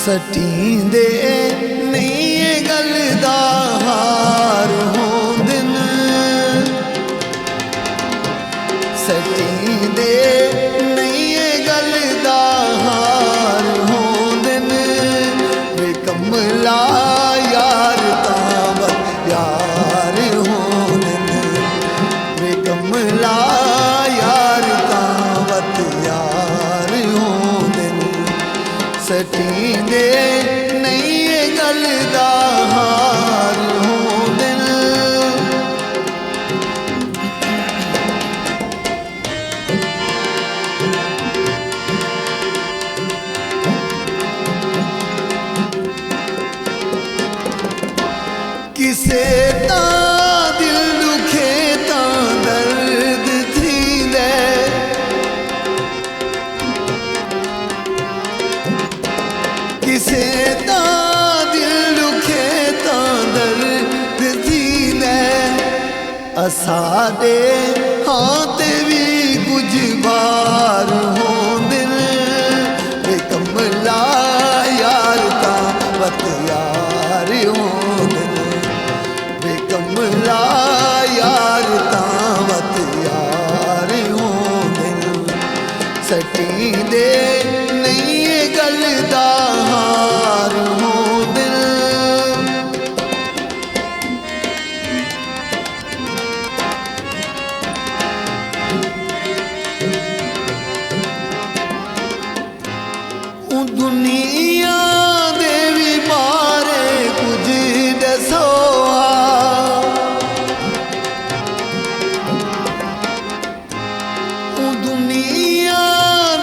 सटींदे नहीं गल दा हार होंदे न सटींदे नहीं गल दा हार होंदे न वे कमला यार तावत यार होंदे न वे कमला यार तावत यार होंदे न सटींदे नहीं गल दा हार होंदे न किसे दा दिल दुखे ता दर्द थींदे किसे दा दिल दुखे ता दर्द थींदे असाडे हाथ भी कुछ बार होंदे न वे कमला यार तावत यार होंदे न वे कमला यार तावत यार होंदे न सटींदे नहीं गल दा हार होंदे न दुनिया दे भी बारे कुछ दसो दुनिया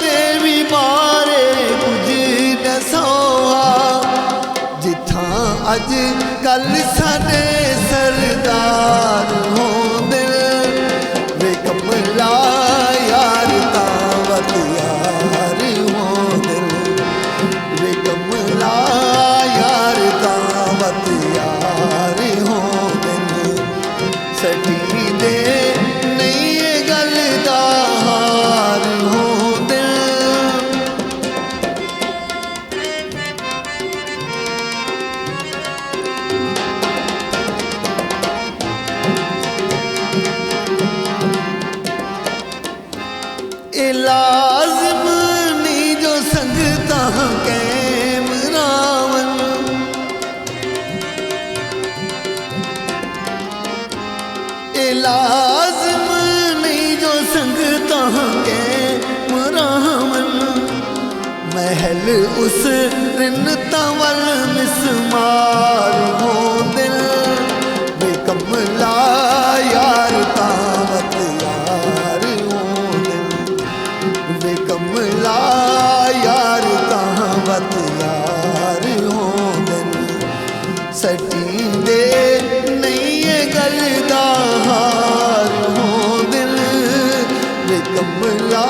दे भी बारे कुछ दसो जिथा अज कल साडे सरदार होंदे वे कमला यार तावत यार होंदे वे कमला यार तावत यार होंदे सटींदे नहीं गल दा हार होंदे ए लाज़िम नहीं जो संगता कैम रावण ए लाज़िम नहीं जो संगता कैम रावण महल उस रिनता वल मिसमार होंदे वे कमला यार तावत यार होंदे वे कमला यार तावत यार होंदे सटींदे नहीं गल दा हार होंदे वे कमला